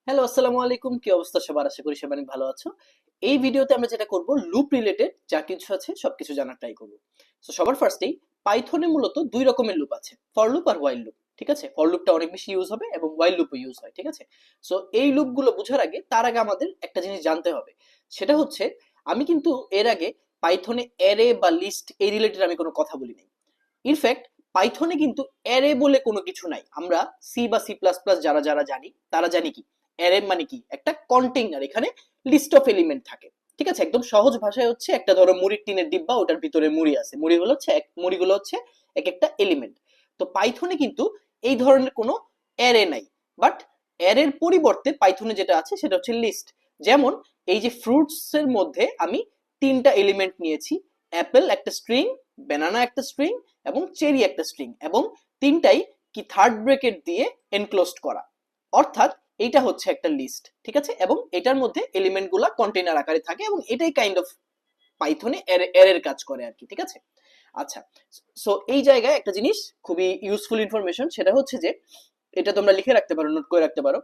Hello, আসসালামু আলাইকুম। কি অবস্থা সবার? আশা করি সবাই অনেক ভালো আছো। এই ভিডিওতে আমরা যেটা করব, লুপ রিলেটেড যা কিছু আছে সবকিছু জানার ট্রাই করব। সো সবার ফার্স্টেই পাইথনে মূলত দুই রকমের লুপ আছে, ফর লুপ আর হোয়াইল লুপ। ঠিক আছে, ফর লুপটা অনেক বেশি ইউজ হবে এবং হোয়াইল লুপও ইউজ হয়। ঠিক আছে, সো এই লুপগুলো বোঝার আগে তার আগে আমাদের একটা জিনিস জানতে হবে। সেটা হচ্ছে, আমি কিন্তু এর আগে পাইথনে অ্যারে বা লিস্ট এই রিলেটেড আমি কোনো কথা বলি নাই। ইনফ্যাক্ট পাইথনে কিন্তু অ্যারে বলে কোনো কিছু নাই। আমরা সি বা সি প্লাস প্লাস যারা যারা জানি তারা জানি কি অ্যারে মানে কি, একটা কন্টেইনার, এখানে লিস্ট অফ এলিমেন্ট থাকে। ঠিক আছে, একদম সহজ ভাষায় হচ্ছে, একটা ধরো মুড়ির টিনের ডিব্বা, ওটার ভিতরে মুড়ি আছে, মুড়িগুলো হচ্ছে মুড়িগুলো হচ্ছে এক একটা এলিমেন্ট। তো পাইথনে কিন্তু এই ধরনের কোনো অ্যারে নাই। বাট অ্যারের পরিবর্তে পাইথনে যেটা আছে সেটা হচ্ছে লিস্ট। যেমন এই যে ফ্রুটস এর মধ্যে আমি তিনটা এলিমেন্ট নিয়েছি, অ্যাপেল একটা স্ট্রিং, ব্যানানা একটা স্ট্রিং এবং চেরি একটা স্ট্রিং, এবং তিনটাই কি থার্ড ব্রেকেট দিয়ে এনক্লোজড করা। অর্থাৎ এইটা হচ্ছে একটা লিস্ট। ঠিক আছে, এবং এটার মধ্যে এলিমেন্ট গুলা কন্টেইনার আকারে থাকে এবং এটাই কাইন্ড অফ পাইথনে এর কাজ করে আর কি। ঠিক আছে, আচ্ছা। সো এই জায়গায় একটা জিনিস খুবই ইউজফুল ইনফরমেশন, সেটা হচ্ছে যে এটা তোমরা লিখে রাখতে পারো, নোট করে রাখতে পারো।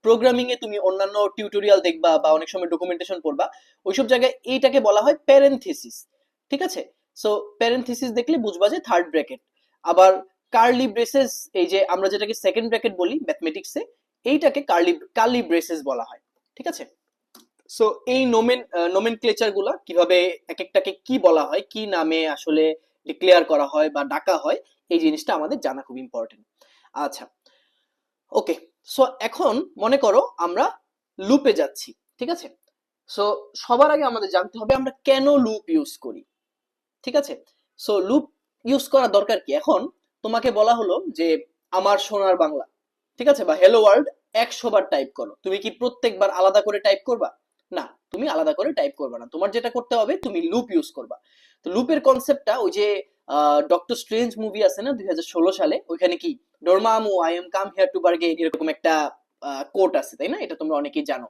প্রোগ্রামিং এ তুমি অন্যান্য টিউটোরিয়াল দেখবা বা অনেক সময় ডকুমেন্টেশন পড়বা, ওইসব জায়গায় এইটাকে বলা হয় প্যারেনথেসিস। ঠিক আছে, সো প্যারেনথেসিস দেখলে বুঝবা যে থার্ড ব্র্যাকেট। আবার কার্লি ব্রেসেস, এই যে আমরা যেটাকে সেকেন্ড ব্র্যাকেট বলি ম্যাথমেটিক্সে, এইটাকে কার্লি কার্লি ব্রেসেস বলা হয়। ঠিক আছে, সো এই নোমেনক্লেচার গুলা কিভাবে এক একটাকে কি বলা হয়, কি নামে আসলে ডিক্লেয়ার করা হয় বা ডাকা হয়, এই জিনিসটা আমাদের জানা খুব ইম্পর্টেন্ট। আচ্ছা, ওকে। সো এখন মনে করো আমরা লুপে যাচ্ছি। ঠিক আছে, সো সবার আগে আমাদের জানতে হবে আমরা কেন লুপ ইউজ করি। ঠিক আছে, সো লুপ ইউজ করা দরকার কি। এখন তোমাকে বলা হলো যে আমার সোনার বাংলা, ঠিক আছে, বা হ্যালো ওয়ার্ল্ড 100 বার টাইপ করো, তুমি কি প্রত্যেকবার আলাদা করে টাইপ করবা? না, তুমি আলাদা করে টাইপ করবা না। তোমার যেটা করতে হবে, তুমি লুপ ইউজ করবা। তো লুপের কনসেপ্টটা ওই যে ডক্টর স্ট্রেঞ্জ মুভি আছে না 2016 সালে, ওইখানে কি Dormammu I am come here to bargain, এরকম একটা কোট আছে, তাই না? এটা তোমরা অনেকেই জানো,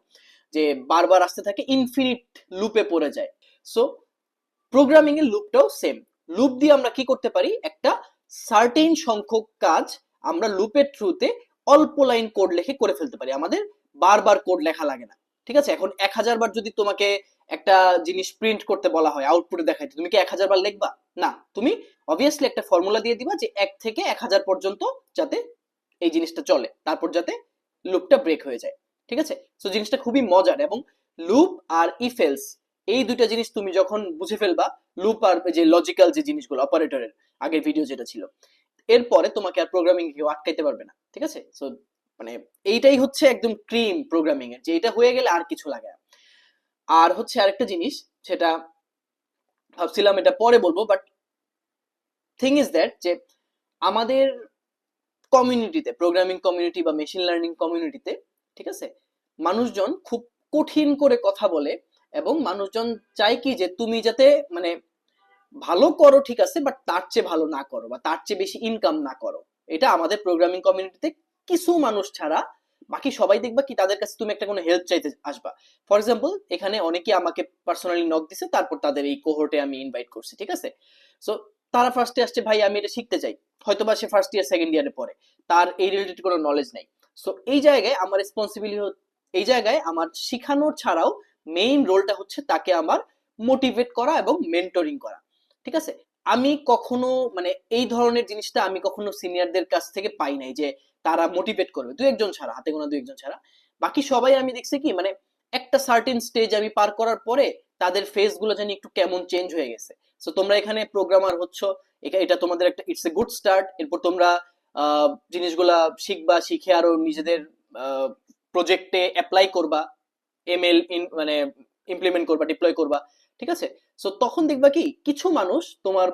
যে বারবার আসতে থাকে, ইনফিনিট লুপে পড়ে যায়। সো প্রোগ্রামিং এর লুপটাও সেম। লুপ দিয়ে আমরা কি করতে পারি, একটা সার্টেন সংখ্যক কাজ আমরা লুপের থ্রুতে অল্প লাইন কোড লিখে করে ফেলতে পারি, আমাদের বারবার কোড লেখা লাগে না। ঠিক আছে, এখন 1000 বার যদি তোমাকে একটা জিনিস প্রিন্ট করতে বলা হয়, আউটপুটে দেখাইতে, তুমি কি 1000 বার লিখবা? না, তুমি অবভিয়াসলি একটা ফর্মুলা দিয়ে দিবা যে 1 থেকে 1000 পর্যন্ত যাতে এই জিনিসটা চলে, তারপর যাতে লুপটা ব্রেক হয়ে যায়। ঠিক আছে, সো জিনিসটা খুবই মজার। এবং লুপ আর ইফ এলস, এই দুইটা জিনিস তুমি যখন বুঝে ফেলবা, লুপ আর যে লজিক্যাল যে জিনিসগুলো অপারেটরের, আগের ভিডিও যেটা ছিল, এরপরে তোমাকে আর প্রোগ্রামিং কেউ আটকাইতে পারবে না। ঠিক আছে, সো মানে এইটাই হচ্ছে একদম ক্রিম প্রোগ্রামিং এর, যে এটা হয়ে গেলে আর কিছু লাগে না। আর হচ্ছে আরেকটা জিনিস, সেটা ভাবছিলাম এটা পরে বলবো, বাট থিং ইজ দ্যাট যে আমাদের কমিউনিটিতে, প্রোগ্রামিং কমিউনিটি বা মেশিন লার্নিং কমিউনিটিতে, ঠিক আছে, মানুষজন খুব কঠিন করে কথা বলে, এবং মানুষজন চায় কি যে তুমি যাতে মানে ভালো করো, ঠিক আছে, বাট তার চেয়ে ভালো না করো বা তার চেয়ে বেশি ইনকাম না করো। এটা আমাদের প্রোগ্রামিং কমিউনিটিতে কিছু মানুষ ছাড়া বাকি সবাই দেখবা কি তাদের কাছে তুমি একটা কোনো হেল্প চাইতে আসবা। ফর এক্সাম্পল, এখানে অনেকে আমাকে পার্সোনালি নক দিছে, তারপর তাদের এই কোহোর্টে আমি ইনভাইট করছি। ঠিক আছে, সো তারা ফার্স্টে আসছে, ভাই আমি এটা শিখতে চাই, হয়তোবা সে ফার্স্ট ইয়ার সেকেন্ড ইয়ারে পড়ে, তার এই রিলেটেড কোনো নলেজ নাই। সো এই জায়গায় আমার রেসপন্সিবিলিটি, এই জায়গায় আমার শিখানোর ছাড়াও মেইন রোলটা হচ্ছে তাকে আমার মোটিভেট করা এবং মেন্টরিং করা। ঠিক আছে, আমি কখনো মানে এই ধরনের জিনিসটা আমি কখনো সিনিয়রদের কাছ থেকে পাই নাই, যে তারা মোটিভেট করবে, দু একজন ছাড়া, হাতে গোনা দু একজন ছাড়া। বাকি সবাই আমি দেখছি কি মানে একটা সার্টেন স্টেজ আমি পার করার পরে তাদের ফেস গুলো জানি একটু কেমন চেঞ্জ হয়ে গেছে। সো তোমরা এখানে প্রোগ্রামার হচ্ছ, এটা তোমাদের একটা ইটস এ গুড স্টার্ট। এরপর তোমরা জিনিসগুলা শিখবা, শিখে আরো নিজেদের প্রজেক্টে অ্যাপ্লাই করবা, এমএল মানে ইমপ্লিমেন্ট করবা, ডিপ্লয় করবা। ঠিক আছে, সো তখন দেখবা কি কিছু মানুষ তোমার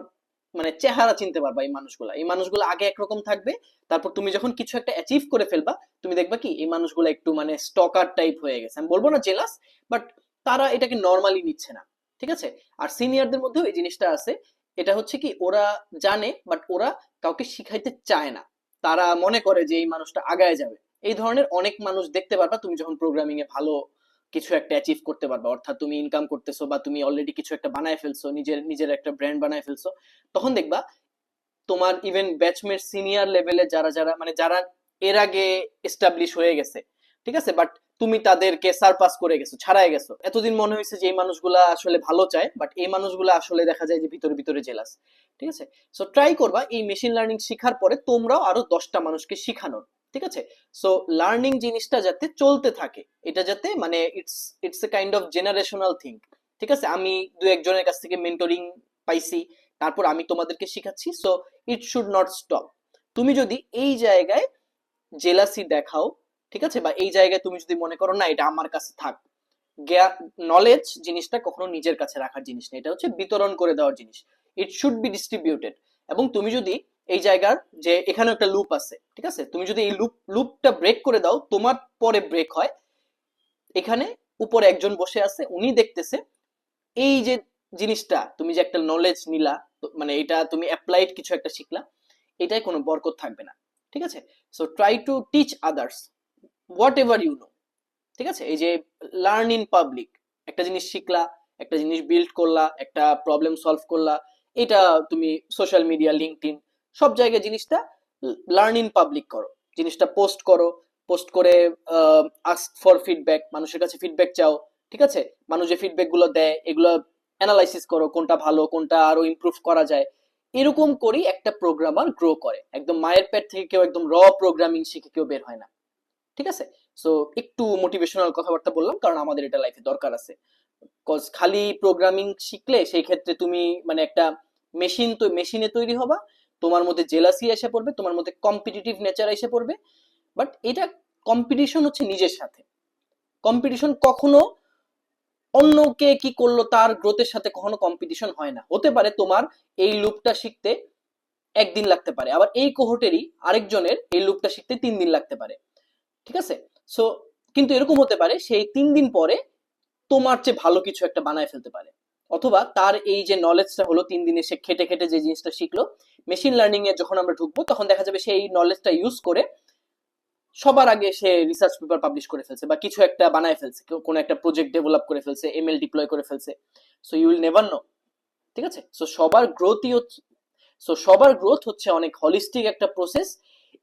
মানে চেহারা চিনতে পারবা। এই মানুষগুলো আগে একরকম থাকবে, তারপর তুমি যখন কিছু একটা অ্যাচিভ করে ফেলবা, তুমি দেখবা কি এই মানুষগুলো একটু মানে স্টকার টাইপ হয়ে গেছে। আমি বলবো না জেলাস, বাট তারা এটাকে নর্মালি নিচ্ছে না। ঠিক আছে, আর সিনিয়রদের মধ্যেও এই জিনিসটা আছে। এটা হচ্ছে কি ওরা জানে, বাট ওরা কাউকে শিখাইতে চায় না। তারা মনে করে যে এই মানুষটা আগায় যাবে। এই ধরনের অনেক মানুষ দেখতে পারবা তুমি যখন প্রোগ্রামিং এ ভালো কিছু একটা অ্যাচিভ করতে পারবা, অর্থাৎ তুমি ইনকাম করতেছো বা তুমি অলরেডি কিছু একটা বানায় ফেলছো, নিজের নিজের একটা ব্র্যান্ড বানায় ফেলছো, তখন দেখবা তোমার ইভেন ব্যাচমেট সিনিয়র লেভেলে যারা যারা মানে যারা এর আগে এস্টাবলিশ হয়ে গেছে, ঠিক আছে, বাট তুমি তাদেরকে সারপাস করে গেছো, ছাড়াই গেছো। এতদিন মনে হয়েছে যে এই মানুষগুলা আসলে ভালো চায়, বাট এই মানুষগুলা আসলে দেখা যায় যে ভিতরে ভিতরে জেলাস। ঠিক আছে, সো ট্রাই করবা এই মেশিন লার্নিং শেখার পরে তোমরাও আরো 10টা মানুষকে শিখানোর। ঠিক আছে, সো লার্নিং জিনিসটা যাতে চলতে থাকে, এটা যাতে মানে it's it's a kind of generational thing. ঠিক আছে, আমি দু একজনের কাছ থেকে মেন্টরিং পাইছি, তারপর আমি তোমাদেরকে শিখাচ্ছি, so it should not stop. তুমি যদি এই জায়গায় জেলাসি দেখাও, ঠিক আছে, বা এই জায়গায় তুমি যদি মনে করো না এটা আমার কাছে থাক, নলেজ জিনিসটা কখনো নিজের কাছে রাখার জিনিস না, এটা হচ্ছে বিতরণ করে দেওয়ার জিনিস। It should be distributed. এবং তুমি যদি এই জায়গার যে এখানে একটা লুপ আছে, ঠিক আছে, তুমি যদি এই লুপটা ব্রেক করে দাও, তোমার পরে ব্রেক হয়, এখানে উপরে একজন বসে আছে, উনি দেখতেছে এই যে জিনিসটা তুমি যে একটা নলেজ নিলা, মানে এটা তুমি অ্যাপ্লাইড কিছু একটা শিখলা, এটাই কোনো বরকত থাকবে না। ঠিক আছে, so try to teach others whatever you know. ঠিক আছে, এই যে লার্ন ইন পাবলিক, একটা জিনিস শিখলা, একটা জিনিস বিল্ড করলা, একটা প্রবলেম সলভ করলা, এটা তুমি সোশ্যাল মিডিয়া, লিঙ্কডইন, সব জায়গায় জিনিসটা লার্ন ইন পাবলিক করো, জিনিসটা পোস্ট করো, পোস্ট করে আস্ক ফর ফিডব্যাক, মানুষের কাছে ফিডব্যাক চাও। ঠিক আছে, মানুষ যে ফিডব্যাক গুলো দেয় এগুলো অ্যানালাইসিস করো, কোনটা ভালো কোনটা আরো ইমপ্রুভ করা যায়। এরকম করেই একটা প্রোগ্রামার গ্রো করে। একদম মায়ের পেট থেকে কেউ একদম র প্রোগ্রামিং শিখে কেউ বের হয় না। ঠিক আছে, সো একটু মোটিভেশনাল কথাবার্তা বললাম কারণ আমাদের এটা লাইফে দরকার আছে। কজ খালি প্রোগ্রামিং শিখলে সেই ক্ষেত্রে তুমি মানে একটা মেশিনে তৈরি হবা, তোমার মধ্যে জেলাসি এসে পড়বে, তোমার মধ্যে কম্পিটিটিভ নেচার এসে পড়বে। বাট এটা কম্পিটিশন হচ্ছে নিজের সাথে। কম্পিটিশন কখনো অন্য কে কি করলো তার গ্রোথের সাথে কখনো কম্পিটিশন হয় না। হতে পারে তোমার এই লুপটা শিখতে একদিন লাগতে পারে, আবার এই কোহটেরই আরেকজনের এই লুপটা শিখতে 3 দিন লাগতে পারে। ঠিক আছে, সো কিন্তু এরকম হতে পারে সেই 3 দিন পরে তোমার চেয়ে ভালো কিছু একটা বানায় ফেলতে পারে। অথবা তার এই যে নলেজটা হলো 3 দিনে সে খেটে খেটে যে জিনিসটা শিখলো, মেশিন লার্নিং এ যখন আমরা ঢুকবো তখন দেখা যাবে সেই নলেজটা ইউজ করে সবার আগে সে রিসার্চ পেপার পাবলিশ করে ফেলছে বা কিছু একটা বানায় ফেলছে, কোনো একটা প্রজেক্ট ডেভেলপ করে ফেলছে, এমএল ডিপ্লয় করে ফেলছে। So you will never know. ঠিক আছে, সো সবার গ্রোথ হচ্ছে অনেক হলিস্টিক একটা প্রসেস।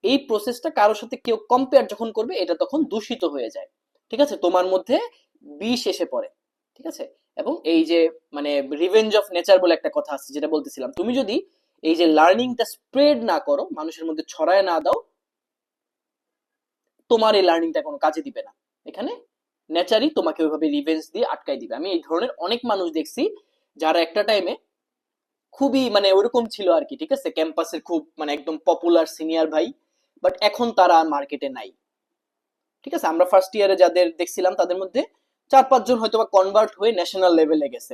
এই প্রসেসটা কারোর সাথে কেউ কম্পেয়ার যখন করবে এটা তখন দূষিত হয়ে যায়। ঠিক আছে, তোমার মধ্যে বিষ এসে পড়ে। ঠিক আছে, এবং এই যে মানে রিভেঞ্জ অফ নেচার বলে একটা কথা আছে, যেটা বলতেছিলাম, তুমি যদি এই যে লার্নিংটা স্প্রেড না করো, মানুষের মধ্যে ছড়ায় না দাও, তোমার এই লার্নিংটা কোনো কাজে দিবে না। এখানে নেচারই তোমাকে ওইভাবে রিভেঞ্জ দিয়ে আটকাই দিবে। আমি এই ধরনের অনেক মানুষ দেখছি যারা একটা টাইমে খুবই মানে ওরকম ছিল আর কি। ঠিক আছে, ক্যাম্পাসের খুব মানে একদম পপুলার সিনিয়র ভাই, বাট এখন তারা মার্কেটে নাই। ঠিক আছে, আমরা ফার্স্ট ইয়ারে যাদের দেখছিলাম তাদের মধ্যে 4-5 জন হয়তো বা কনভার্ট হয়ে ন্যাশনাল লেভেলে গেছে,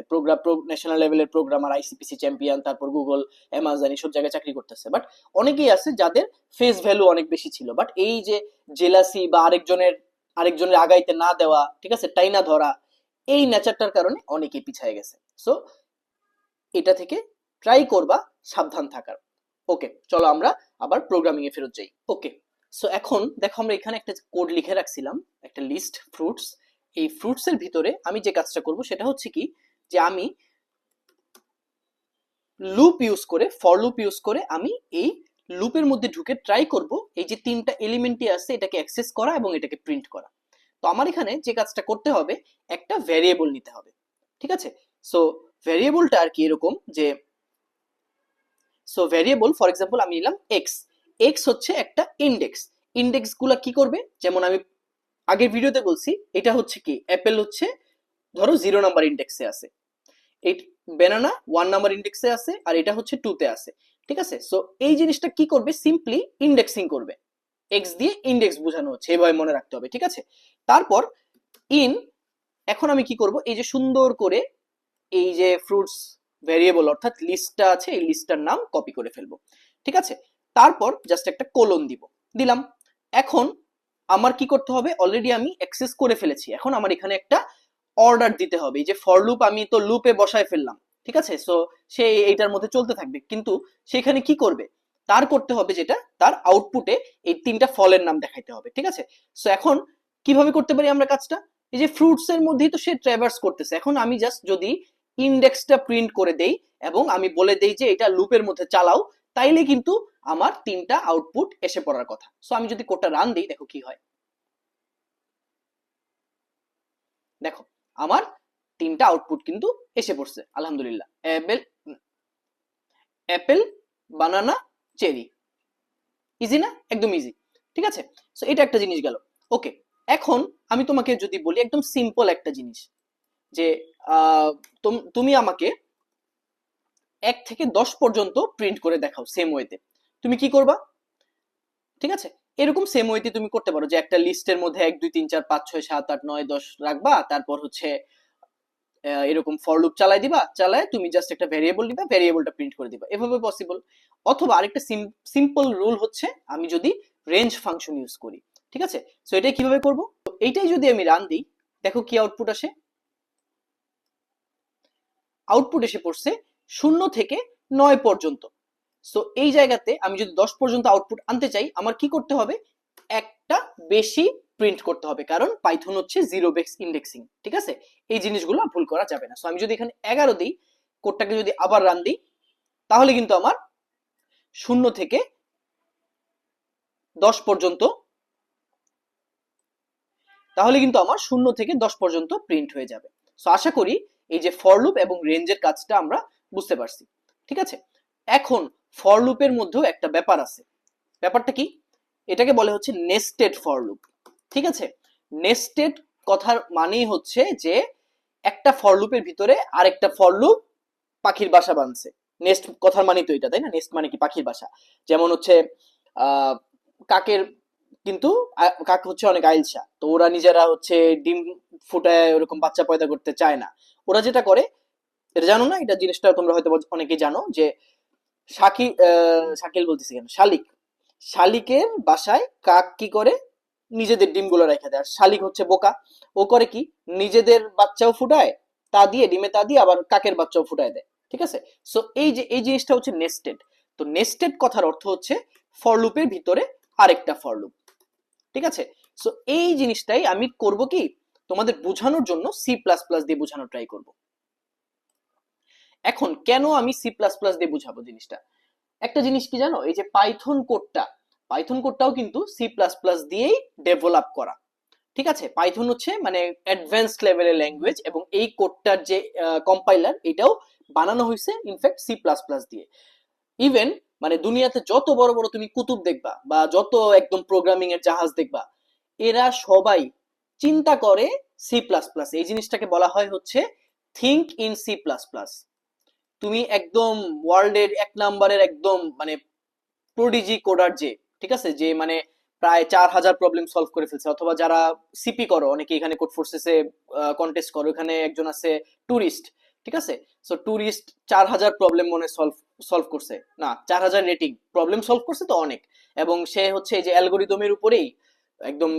ন্যাশনাল লেভেলের প্রোগ্রামার, আইসিপিসি চ্যাম্পিয়ন, তারপর গুগল, অ্যামাজন এইসব জায়গায় চাকরি করতেছে। বাট অনেকেই আছে যাদের ফেস ভ্যালু অনেক বেশি ছিল, বাট এই যে জেলাসি বা আরেকজনের আগাইতে না দেওয়া, ঠিক আছে, টাইনা ধরা, এই নেচারটার কারণে অনেকেই পিছিয়ে গেছে। সো এটা থেকে ট্রাই করবা সাবধান থাকার। ওকে, চলো আমরা আবার প্রোগ্রামিং এ ফেরত যাই। ওকে, সো এখন দেখো আমরা এখানে একটা কোড লিখে রাখছিলাম, একটা লিস্ট ফ্রুটস। এই ফ্রুটস এর ভিতরে আমি যে কাজটা করব সেটা হচ্ছে কি, যে আমি লুপ ইউজ করে, ফর লুপ ইউজ করে আমি এই লুপের মধ্যে ঢুকে ট্রাই করব এই যে 3টা এলিমেন্টই আছে এটাকে অ্যাক্সেস করা এবং এটাকে প্রিন্ট করা। তো আমার এখানে যে কাজটা করতে হবে, একটা ভ্যারিয়েবল নিতে হবে। ঠিক আছে, সো ভ্যারিয়েবলটা আর কি এরকম যে, সো ভ্যারিয়েবল ফর এক্সাম্পল আমি নিলাম এক্স। এক্স হচ্ছে একটা ইন্ডেক্স। ইন্ডেক্স গুলা কি করবে, যেমন আমি আগের ভিডিওতে বলছি, এটা হচ্ছে কি অ্যাপেল হচ্ছে ধরো 0 নাম্বার ইন্ডেক্সে আছে, এই ব্যানানা 1 নাম্বার ইন্ডেক্সে আছে, আর এটা হচ্ছে 2 তে আছে। ঠিক আছে, সো এই জিনিসটা কি করবে, সিম্পলি ইন্ডেক্সিং করবে। এক্স দিয়ে ইন্ডেক্স বোঝানো হচ্ছে, এভাবে মনে রাখতে হবে। ঠিক আছে, তারপর ইন, এখন আমি কি করব, এই যে সুন্দর করে এই যে ফ্রুটস ভ্যারিয়েবল অর্থাৎ লিস্টটা আছে, এই লিস্টটার নাম কপি করে ফেলবো। ঠিক আছে, তারপর জাস্ট একটা কোলন দিলাম। এখন আমার কি করতে হবে, অলরেডি আমি অ্যাক্সেস করে ফেলেছি, এখন আমার এখানে একটা অর্ডার দিতে হবে। এই যে ফর লুপ আমি তো লুপে বসায় ফেললাম। ঠিক আছে, সো সে এইটার মধ্যে চলতে থাকবে, কিন্তু সেখানে কি করবে, তার করতে হবে যেটা, তার আউটপুটে এই 3টা ফলের নাম দেখাইতে হবে। ঠিক আছে, সো এখন কিভাবে করতে পারি আমরা কাজটা, এই যে ফ্রুটস এর মধ্যেই তো সে ট্রাভার্স করতেছে, এখন আমি জাস্ট যদি ইন্ডেক্সটা প্রিন্ট করে দেই এবং আমি বলে দেই যে এটা লুপের মধ্যে চালাও, তাইলে কিন্তু আমার 3টা আউটপুট এসে পড়ার কথা। সো আমি যদি কোডটা রান দিই, দেখো কি হয়। দেখো আমার 3টা আউটপুট কিন্তু এসে পড়ছে আলহামদুলিল্লাহ, অ্যাপেল, বানানা, চেরি। ইজি না? একদম ইজি। ঠিক আছে, সো এটা একটা জিনিস গেল। ওকে, এখন আমি তোমাকে যদি বলি একদম সিম্পল একটা জিনিস, যে তুমি আমাকে 1 থেকে 10 পর্যন্ত প্রিন্ট করে দেখাও সেম ওয়েতে, তুমি কি করবা? ঠিক আছে, এরকম সেম ওয়েতে তুমি করতে পারো যে একটা লিস্টের মধ্যে 1 2 3 4 5 6 7 8 9 10 রাখবা, তারপর হচ্ছে এরকম ফর লুপ চালাই দিবা, চালায় তুমি জাস্ট একটা ভেরিয়েবল দিবা, ভেরিয়েবলটা প্রিন্ট করে দিবা, এভাবে পসিবল। অথবা আরেকটা সিম্পল রুল হচ্ছে আমি যদি রেঞ্জ ফাংশন ইউজ করি। ঠিক আছে, সো এটাই কিভাবে করব, তো এইটাই যদি আমি রান দিই, দেখো কি আউটপুট আসে। আউটপুট এসে পড়ছে 0 থেকে 9 পর্যন্ত। সো এই জায়গাতে আমি যদি 10 পর্যন্ত আউটপুট আনতে চাই, আমার কি করতে হবে? একটা বেশি প্রিন্ট করতে হবে, কারণ পাইথন হচ্ছে জিরো বেস ইন্ডেক্সিং। ঠিক আছে, এই জিনিসগুলো ভুল করা যাবে না। সো আমি যদি এখানে 11 দিই, কোডটাকে যদি আবার রান দিই, তাহলে কিন্তু আমার 0 থেকে 10 পর্যন্ত প্রিন্ট হয়ে যাবে। সো আশা করি এই যে ফর লুপ এবং রেঞ্জের কাজটা আমরা বুঝতে পারছি। ঠিক আছে, এখন ফর লুপের মধ্যেও একটা ব্যাপার আছে। ব্যাপারটা কি? এটাকে বলে হচ্ছে নেস্টেড ফর লুপ। ঠিক আছে, নেস্টেড কথার মানেই হচ্ছে যে একটা ফর লুপের ভিতরে আরেকটা ফর লুপ পাখির বাসা বাঁধছে। নেস্ট কথার মানে তো এটা, তাই না? নেস্ট মানে কি? পাখির বাসা। যেমন হচ্ছে কাকের, কিন্তু কাক হচ্ছে অনেক আইলসা, তো ওরা নিজেরা হচ্ছে ডিম ফুটায় ওরকম বাচ্চা পয়দা করতে চায় না। ওরা যেটা করে, এটা জানো না? এটা জিনিসটা তোমরা হয়তো অনেকেই জানো, যে শাকিল বলতেছি কেন, শালিকের বাসায় কাক কি করে? নিজেদের ডিমগুলো রেখে দেয়। আর শালিক হচ্ছে বোকা, ও করে কি? নিজেদের বাচ্চাও ফুটায়, তা দিয়ে ডিমে তা দিয়ে আবার কাকের বাচ্চাও ফুটায় দেয়। ঠিক আছে, সো এই জিনিসটা হচ্ছে নেস্টেড। তো নেস্টেড কথার অর্থ হচ্ছে ফর লুপের ভিতরে আরেকটা ফর লুপ। ঠিক আছে, সো এই জিনিসটাই আমি করব কি, তোমাদের বোঝানোর জন্য সি প্লাস প্লাস দিয়ে বোঝানোর ট্রাই করব। এখন কেন আমি সি প্লাস প্লাস দিয়ে বুঝাবো জিনিসটা? একটা জিনিস কি জানো, এই যে পাইথন কোডটাও কিন্তু সি প্লাস প্লাস দিয়েই ডেভেলপ করা। ঠিক আছে, পাইথন হচ্ছে মানে অ্যাডভান্সড লেভেলের ল্যাঙ্গুয়েজ, এবং এই কোডটার যে কম্পাইলার, এটাও বানানো হয়েছে ইনফ্যাক্ট সি প্লাস প্লাস দিয়ে। ইভেন মানে দুনিয়াতে যত বড় বড় তুমি কুতুব দেখবা, বা যত একদম প্রোগ্রামিং এর জাহাজ দেখবা, এরা সবাই চিন্তা করে সি প্লাস প্লাস। এই জিনিসটাকে বলা হয় হচ্ছে think in C plus plus. তুমি একদম ওয়ার্ল্ডের 1 নাম্বারের একদম মানে প্রোডিজি কোডার, যে ঠিক আছে, যে মানে প্রায় 4000 প্রবলেম সলভ করে ফেলছে, অথবা যারা সিপি করো, অনেকে এখানে কোড ফোর্সেসে কন্টেস্ট করো, এখানে একজন আছে টুরিস্ট। ঠিক আছে, সো টুরিস্ট 4000 প্রবলেম মনে সলভ করছে, না 4000 রেটিং প্রবলেম সলভ করছে তো অনেক। এবং সে হচ্ছে এই যে অ্যালগোরিদমের উপরেই একদম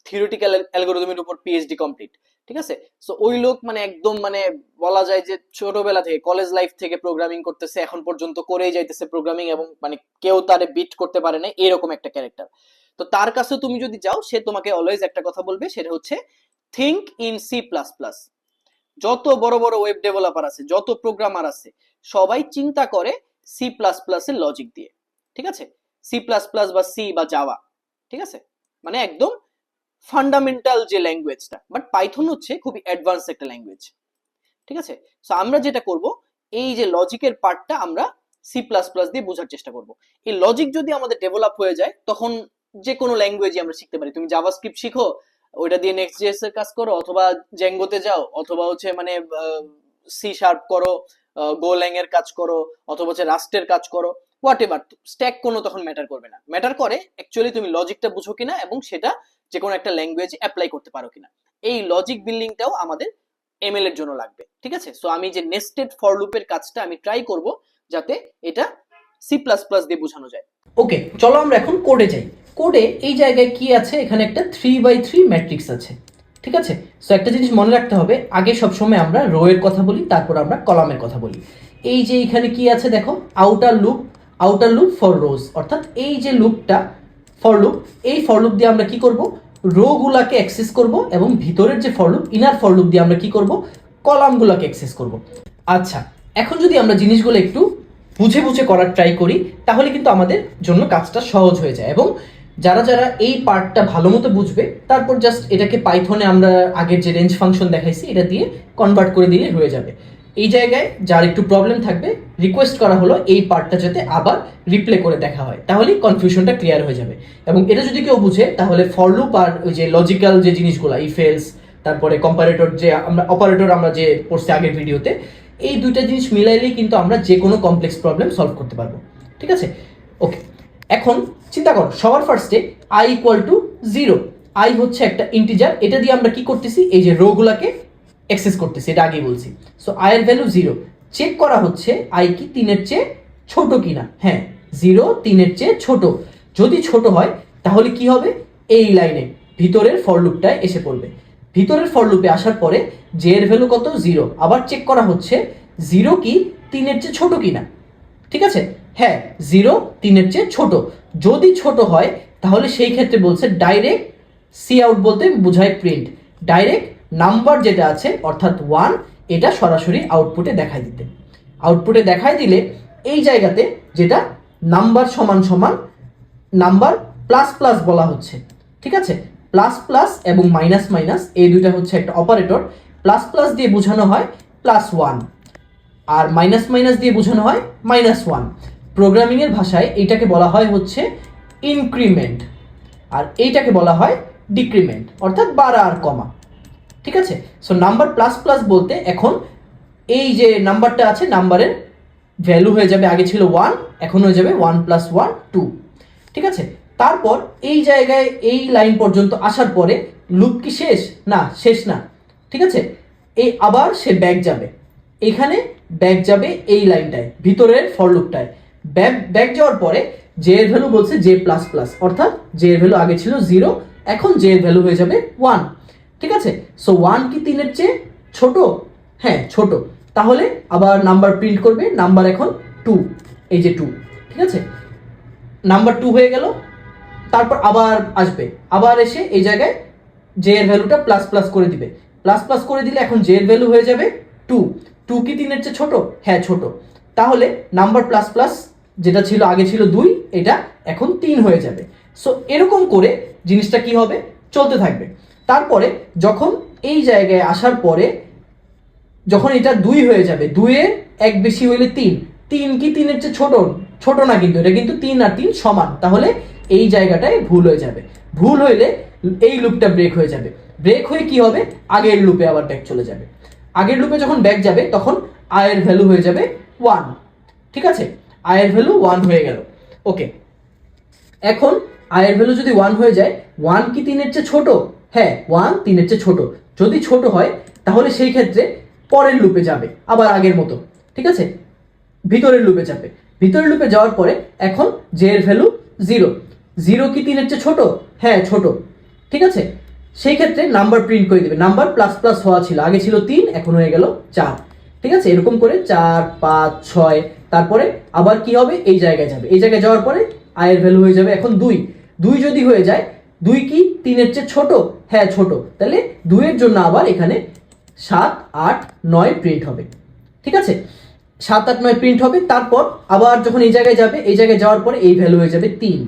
থিওরিটিক্যাল অ্যালগোরিদমের উপর পিএইচডি কমপ্লিট। ঠিক আছে, সো ওই লোক মানে একদম মানে বলা যায় যে ছোটবেলা থেকে, কলেজ লাইফ থেকে প্রোগ্রামিং করতেছে, এখন পর্যন্ত করেই যাইতেছে প্রোগ্রামিং, এবং মানে কেউ তারে বিট করতে পারে না, এরকম একটা ক্যারেক্টার। তো তার কাছে তুমি যদি যাও, সে তোমাকে অলওয়েজ একটা কথা বলবে, সেটা হচ্ছে think in C plus plus. যত বড় বড় ওয়েব ডেভেলপার আছে, যত প্রোগ্রামার আছে, সবাই চিন্তা করে সি প্লাস প্লাস এর লজিক দিয়ে। ঠিক আছে, সি প্লাস প্লাস বা সি বা জাভা। ঠিক আছে, মানে একদম ফান্ডামেন্টাল যে ল্যাঙ্গুয়েজটা, বাট পাইথন হচ্ছে খুবই অ্যাডভান্স একটা ল্যাঙ্গুয়েজ। ঠিক আছে, সো আমরা যেটা করব, এই যে লজিকের পার্টটা আমরা সি প্লাস প্লাস দিয়ে বোঝার চেষ্টা করব। এই লজিক যদি আমাদের ডেভেলপ হয়ে যায়, তখন যে কোনো ল্যাঙ্গুয়েজই আমরা শিখতে পারি। তুমি জাভাস্ক্রিপ্ট শিখো, ওইটা দিয়ে নেক্সট জেএস এর কাজ করো, অথবা জ্যাঙ্গোতে যাও, অথবা হচ্ছে মানে সি শার্প করো, গোল্যাং এর কাজ করো, অথবা হচ্ছে রাস্টের কাজ করো, হোয়াট এভার। স্ট্যাক কোনো তখন ম্যাটার করবে না, ম্যাটার করে অ্যাকচুয়ালি তুমি লজিকটা বুঝো কিনা, এবং সেটা যে কোনো একটা ল্যাঙ্গুয়েজ অ্যাপ্লাই করতে পারো কিনা। এই লজিক বিল্ডিংটাও আমাদের এমএল এর জন্য লাগবে। ঠিক আছে, সো আমি যে নেস্টেড ফর লুপের কাজটা আমি ট্রাই করব যাতে এটা সি প্লাস প্লাস দিয়ে বোঝানো যায়। ওকে, চলো আমরা এখন কোডে যাই। কোডে এই জায়গায় কি আছে, এখানে একটা 3x3 ম্যাট্রিক্স আছে। ঠিক আছে, সো একটা জিনিস মনে রাখতে হবে, আগে সবসময় আমরা রো এর কথা বলি, তারপর আমরা কলামের কথা বলি। এই যে এখানে কি আছে দেখো, আউটার লুপ ফর রোজ, অর্থাৎ এই যে লুপটা ফর লুপ, এই ফর লুপ দিয়ে আমরা কি করব, রো গুলাকে অ্যাক্সেস করব, এবং ভিতরের যে for loop, inner for loop দিয়ে আমরা কি করব, কলামগুলোকে অ্যাক্সেস করব। আচ্ছা, এখন যদি আমরা জিনিসগুলো একটু বুঝে বুঝে করার ট্রাই করি, তাহলে কিন্তু আমাদের জন্য কাজটা সহজ হয়ে যায়, এবং যারা যারা এই পার্টটা ভালো মতো বুঝবে তারপর জাস্ট এটাকে পাইথনে আমরা আগের যে রেঞ্জ ফাংশন দেখাইছি এটা দিয়ে কনভার্ট করে দিলে হয়ে যাবে। এই জায়গায় যার একটু প্রবলেম থাকবে রিকোয়েস্ট করা হলো এই পার্টটা যাতে আবার রিপ্লে করে দেখা হয়, তাহলেই কনফিউশনটা ক্লিয়ার হয়ে যাবে। এবং এটা যদি কেউ বুঝে তাহলে ফর লুপ আর ওই যে লজিক্যাল যে জিনিসগুলো ইফ এলস তারপরে কম্পারেটর যে অপারেটর আমরা যে পড়ছি আগের ভিডিওতে, এই দুইটা জিনিস মিলাইলেই কিন্তু আমরা যে কোনো কমপ্লেক্স প্রবলেম সলভ করতে পারবো। ঠিক আছে, ওকে। এখন চিন্তা করো, সবার ফার্স্টে আই ইকুয়াল টু 0, আই হচ্ছে একটা ইন্টিজার, এটা দিয়ে আমরা কি করতেছি, এই যে রোগুলাকে অ্যাক্সেস করতেছি, এটা আগেই বলছি। সো আই এর ভ্যালু 0, চেক করা হচ্ছে আই কি 3-এর চেয়ে ছোট কিনা। হ্যাঁ, 0 3-এর চেয়ে ছোট, যদি ছোট হয় তাহলে কি হবে, এই লাইনে ভিতরের ফর লুপটায় এসে পড়বে। ভিতরের ফর লুপে আসার পরে জে এর ভ্যালু কত, 0, আবার চেক করা হচ্ছে 0 কি 3-এর চেয়ে ছোট কিনা। ঠিক আছে, হ্যাঁ 0 3-এর চেয়ে ছোট, যদি ছোট হয় তাহলে সেই ক্ষেত্রে বলছে ডাইরেক্ট সি আউট বলতে বোঝায় প্রিন্ট, ডাইরেক্ট নাম্বার যেটা আছে অর্থাৎ 1 এটা সরাসরি আউটপুটে দেখায় দিতে। আউটপুটে দেখায় দিলে এই জায়গাতে যেটা নাম্বার সমান সমান নাম্বার প্লাস প্লাস বলা হচ্ছে। ঠিক আছে, প্লাস প্লাস এবং মাইনাস মাইনাস এই দুইটা হচ্ছে একটা অপারেটর। প্লাস প্লাস দিয়ে বোঝানো হয় +1 আর মাইনাস মাইনাস দিয়ে বোঝানো হয় -1। প্রোগ্রামিং এর ভাষায় এইটাকে বলা হয় হচ্ছে ইনক্রিমেন্ট আর এইটাকে বলা হয় ডিক্রিমেন্ট, অর্থাৎ বাড়া আর কমা। ঠিক আছে, সো নাম্বার প্লাস প্লাস বলতে এখন এই যে নাম্বারটা আছে নাম্বারের ভ্যালু হয়ে যাবে, আগে ছিল 1 এখন হয়ে যাবে 1 + 1 2। ঠিক আছে, তারপর এই জায়গায় এই লাইন পর্যন্ত আসার পরে লুপ কি শেষ না, শেষ না। ঠিক আছে, এই আবার সে ব্যাক যাবে, এখানে ব্যাক যাবে এই লাইনটায় ভিতরের ফর লুপটায়, ব্যাক যাওয়ার পরে জে এর ভ্যালু বলছে জে প্লাস প্লাস, অর্থাৎ জে এর ভ্যালু আগে ছিল 0 এখন জে এর ভ্যালু হয়ে যাবে 1। ঠিক আছে, সো 1 কি 3-এর চেয়ে ছোট, হ্যাঁ ছোট, তাহলে আবার নাম্বার প্রিন্ট করবে, নাম্বার এখন 2, এই যে 2। ঠিক আছে, নাম্বার 2 হয়ে গেল, তারপর আবার আসবে, আবার এসে এই জায়গায় জে এর ভ্যালুটা প্লাস প্লাস করে দিবে, প্লাস প্লাস করে দিলে এখন জে এর ভ্যালু হয়ে যাবে 2। 2 কি 3-এর চেয়ে ছোট, হ্যাঁ ছোট, তাহলে নাম্বার প্লাস প্লাস যেটা ছিল আগে ছিল 2 এটা এখন 3 হয়ে যাবে। সো এরকম করে জিনিসটা কি হবে, চলতে থাকবে। তারপরে যখন এই জায়গায় আসার পরে যখন এটা 2 হয়ে যাবে, 2 এর এক বেশি হইলে 3, 3 কি 3-এর চেয়ে ছোট, ছোট না কিন্তু, এটা কিন্তু 3 আর 3 সমান, তাহলে এই জায়গাটায় ভুল হয়ে যাবে। ভুল হইলে এই লুপটা ব্রেক হয়ে যাবে, ব্রেক হয়ে কি হবে, আগের লুপে আবার ব্যাক চলে যাবে। আগের লুপে যখন ব্যাক যাবে তখন আই এর ভ্যালু হয়ে যাবে 1। ঠিক আছে, আই এর ভ্যালু 1 হয়ে গেল। ওকে, এখন আই এর ভ্যালু যদি 1 হয়ে যায়, 1 কি 3-এর চেয়ে ছোট, হ্যাঁ 1 3-এর চেয়ে ছোট, যদি ছোট হয় তাহলে সেই ক্ষেত্রে পরের লুপে যাবে আবার আগের মতো। ঠিক আছে, ভিতরের লুপে যাবে, ভিতরের লুপে যাওয়ার পরে এখন জে এর ভ্যালু 0, 0 কি 3-এর চেয়ে ছোট, হ্যাঁ ছোট। ঠিক আছে, সেই ক্ষেত্রে নাম্বার প্রিন্ট করে দেবে, নাম্বার প্লাস প্লাস হওয়া ছিল, আগে ছিল 3 এখন হয়ে গেল 4। ঠিক আছে, এরকম করে 4 5 6, তারপরে আবার কি হবে, এই জায়গায় যাবে, এই জায়গায় যাওয়ার পরে আই এর ভ্যালু হয়ে যাবে এখন 2। 2 যদি হয়ে যায়, 2 কি 3-এর চেয়ে ছোট, হ্যাঁ ছোট, তাহলে 2 এর জন্য আবার এখানে 7 8 9 প্রিন্ট হবে। ঠিক আছে, 7 8 9 প্রিন্ট হবে। তারপর আবার যখন এই জায়গায় যাবে, এই জায়গায় যাওয়ার পরে এই ভ্যালু হয়ে যাবে 3,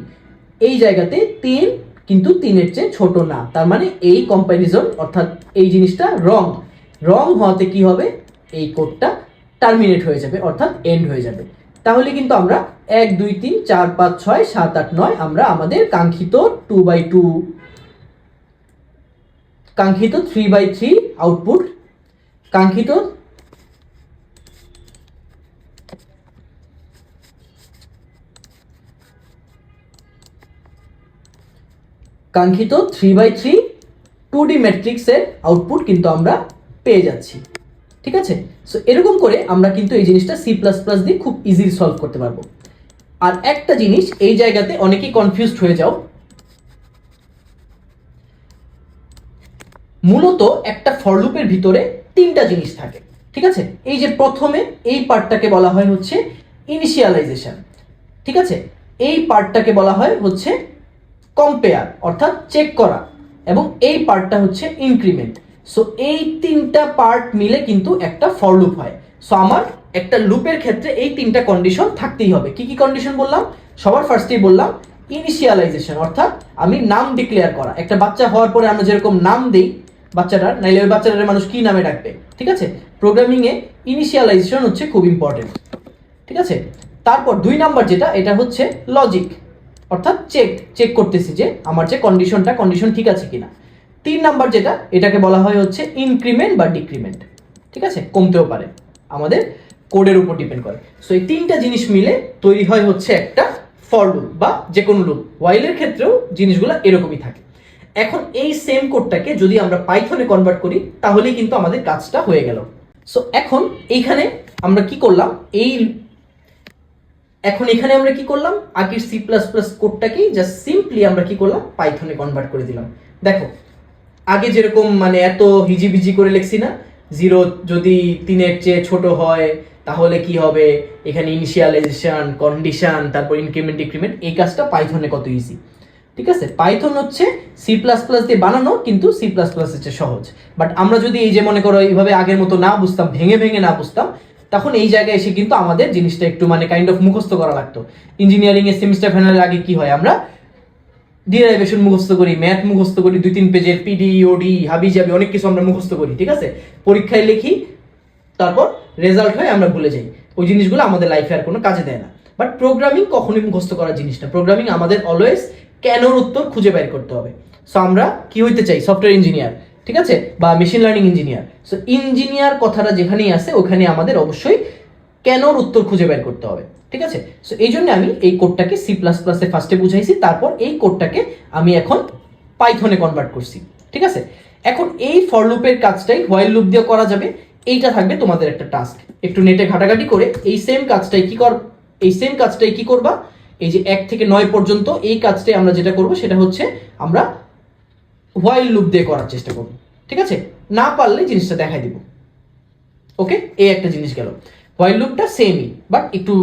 এই জায়গাতে 3 কিন্তু 3-এর চেয়ে ছোট না, তার মানে এই কম্প্যারিজন অর্থাৎ এই জিনিসটা রং, রং হওয়াতে কি হবে, এই কোডটা টার্মিনেট হয়ে যাবে অর্থাৎ এন্ড হয়ে যাবে। তাহলে কিন্তু আমরা 1 2 3 4 5 6 7 8 9 আমরা আমাদের কাঙ্ক্ষিত 2/2 কাঙ্ক্ষিত 3/3 আউটপুট, কাঙ্ক্ষিত কাঙ্ক্ষিত 3/3 2D ম্যাট্রিক্সের আউটপুট কিন্তু আমরা পেয়ে যাচ্ছি। ঠিক আছে, সো এরকম করে আমরা কিন্তু এই জিনিসটা সি প্লাস প্লাস দিয়ে খুব ইজিলি সলভ করতে পারবো। আর একটা জিনিস এই জায়গাতে অনেকেই কনফিউজড হয়ে যাও, মূলত একটা ফর লুপের ভিতরে 3টা জিনিস থাকে। ঠিক আছে, এই যে প্রথমে এই পার্টটাকে বলা হয় হচ্ছে ইনিশিয়ালাইজেশন। ঠিক আছে, এই পার্টটাকে বলা হয় হচ্ছে কম্পেয়ার অর্থাৎ চেক করা, এবং এই পার্টটা হচ্ছে ইনক্রিমেন্ট। সো এই 3টা পার্ট মিলে কিন্তু একটা ফর লুপ হয়। সো আমার একটা লুপের ক্ষেত্রে এই 3টা কন্ডিশন থাকতেই হবে। কি কি কন্ডিশন বললাম, সবার ফার্স্টেই বললাম ইনিশিয়ালাইজেশন, অর্থাৎ আমি নাম ডিক্লেয়ার করা। একটা বাচ্চা হওয়ার পরে আমরা যেরকম নাম দেই বাচ্চাটার, নাইলে ওই বাচ্চাটার মানুষ কি নামে ডাকবে, ঠিক আছে? প্রোগ্রামিং এ ইনিশিয়ালাইজেশন হচ্ছে খুব ইম্পর্টেন্ট, ঠিক আছে? তারপর 2 নাম্বার যেটা, এটা হচ্ছে লজিক, অর্থাৎ চেক করতেছি যে আমার যে কন্ডিশন ঠিক আছে কিনা। 3 নাম্বার যেটা, এটাকে বলা হয় হচ্ছে ইনক্রিমেন্ট বা ডিক্রিমেন্ট, ঠিক আছে? কমতেও পারে, আমাদের কোডের উপর ডিপেন্ড করে। সো এই 3টা জিনিস মিলে তৈরি হয় হচ্ছে একটা ফর লুপ বা যে কোনো লুপ। ওয়াইলের ক্ষেত্রেও জিনিসগুলো এরকমই থাকে। এখন এই সেম কোডটাকে যদি আমরা পাইথনে কনভার্ট করি তাহলেই কিন্তু আমাদের কাজটা হয়ে গেল। সো এখন এখানে আমরা কি করলাম, এখানে আমরা কি করলাম, আগের সি প্লাস প্লাস কোডটাকেই জাস্ট সিম্পলি আমরা কি করলাম, পাইথনে কনভার্ট করে দিলাম। দেখো আগে যেরকম মানে এত হিজিবিজি করে লিখছি না, 0 যদি 3-এর চেয়ে ছোট হয় তাহলে কি হবে, এখানে ইনিশিয়ালাইজেশন, কন্ডিশন, তারপর ইনক্রিমেন্ট ডিক্রিমেন্ট, এই কাজটা পাইথনে কত ইজি, ঠিক আছে? পাইথন হচ্ছে সি প্লাস প্লাস দিয়ে বানানো, কিন্তু সি প্লাস প্লাস হচ্ছে সহজ। বাট আমরা যদি এই যে মনে করো এইভাবে আগের মতো না বুঝতাম, ভেঙে ভেঙে না বুঝতাম, তখন এই জায়গায় এসে কিন্তু আমাদের জিনিসটা একটু মানে কাইন্ড অফ মুখস্থ করা লাগতো। ইঞ্জিনিয়ারিং এর সেমিস্টার ফাইনালের আগে কি হয়, আমরা ডিরাইভেশন মুখস্থ করি, ম্যাথ মুখস্থ করি, 2-3 পেজের পিডি ওডি হাবি জাবি অনেক কিছু আমরা মুখস্থ করি, ঠিক আছে? পরীক্ষায় লিখি, তারপর রেজাল্ট হয় আমরা ভুলে যাই। ওই জিনিসগুলো আমাদের লাইফে আর কোনো কাজে দেয় না। বাট প্রোগ্রামিং কখনোই মুখস্থ করার জিনিস না। প্রোগ্রামিং আমাদের অলওয়েজ কেনর উত্তর খুঁজে বের করতে হবে। সো আমরা কি হইতে চাই, সফটওয়্যার ইঞ্জিনিয়ার, ঠিক আছে, বা machine learning engineer. So engineer কথাটা যেখানেই আছে ওখানে আমাদের অবশ্যই কেনর উত্তর খুঁজে বের করতে হবে, ঠিক আছে? সো এই জন্য আমি এই কোডটাকে সি প্লাস প্লাসে ফার্স্টে বুঝাইছি, তারপর এই কোডটাকে আমি এখন পাইথনে কনভার্ট করছি, ঠিক আছে? এখন এই ফর লুপের কাজটাই হোয়াইল লুপ দিয়ে করা যাবে। এইটা থাকবে তোমাদের একটা টাস্ক, একটু নেটে ঘাটাঘাটি করে এই সেম কাজটাই কি করবা, এই যে 1 থেকে 9 পর্যন্ত এই কাজটাই আমরা যেটা করব সেটা হচ্ছে আমরা হোয়াইল লুপ দিয়ে করার চেষ্টা করব, ঠিক আছে? না পারলে জিনিসটা দেখাই দিব। ওকে, এই একটা জিনিস গেল। হোয়াইল লুপটা সেমই, বাট একটু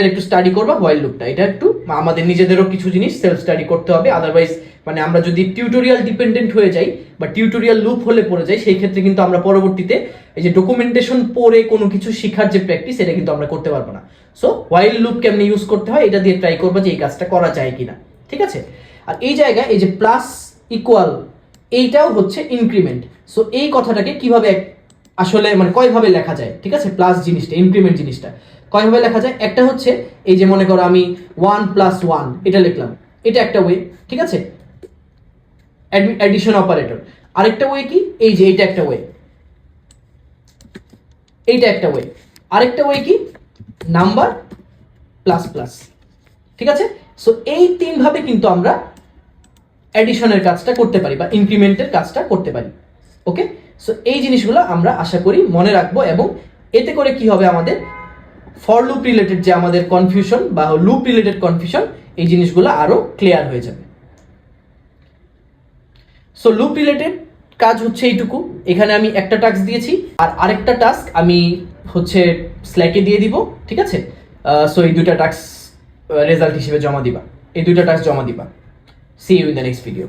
একটু স্টাডি করবা হোয়াইল লুপটা। এটা একটু আমাদের নিজেদেরও কিছু জিনিস সেলফ স্টাডি করতে হবে, আদারওয়াইজ মানে আমরা যদি টিউটোরিয়াল ডিপেন্ডেন্ট হয়ে যাই বা টিউটোরিয়াল লুপ হলে পড়ে যাই, সেই ক্ষেত্রে কিন্তু আমরা পরবর্তীতে এই যে ডকুমেন্টেশন পড়ে কোনো কিছু শেখার যে প্র্যাকটিস, এটা কিন্তু আমরা করতে পারবো না। সো হোয়াইল লুপ কেমনে ইউজ করতে হয় এটা দিয়ে ট্রাই করবো যে এই কাজটা করা যায় কিনা, ঠিক আছে? আর এই জায়গায় এই যে প্লাস ইকুয়াল, এইটাও হচ্ছে ইনক্রিমেন্ট। সো এই কথাটাকে কিভাবে আসলে মানে কয়ভাবে লেখা যায়, ঠিক আছে? প্লাস জিনিসটা, ইনক্রিমেন্ট জিনিসটা কয়ভাবে লেখা যায়, একটা হচ্ছে এই যে মনে করো আমি 1 + 1 এটা লিখলাম, এটা একটা ওয়ে, ঠিক আছে? Addition operator. আরেকটা ওয়ে কি, এই যে এইটা একটা ওয়ে, এইটা একটা ওয়ে। আরেকটা ওয়ে কি, নাম্বার প্লাস প্লাস, ঠিক আছে? সো এই 3 ভাবে কিন্তু আমরা অ্যাডিশনের কাজটা করতে পারি বা ইনক্রিমেন্টের কাজটা করতে পারি। ওকে, সো এই জিনিসগুলো আমরা আশা করি মনে রাখবো, এবং এতে করে কি হবে, আমাদের ফর লুপ রিলেটেড যে আমাদের কনফিউশন বা লুপ রিলেটেড কনফিউশন, এই জিনিসগুলো আরো ক্লিয়ার হয়ে যাবে। সো লুপ রিলেটেড কাজ হচ্ছে এইটুকু। এখানে আমি একটা টাস্ক দিয়েছি, আর আরেকটা টাস্ক আমি হচ্ছে স্ল্যাকে দিয়ে দিব, ঠিক আছে? সো এই 2টা টাস্ক রেজাল্ট হিসেবে জমা দিবা, এই 2টা টাস্ক জমা দিবা। See you in the next video.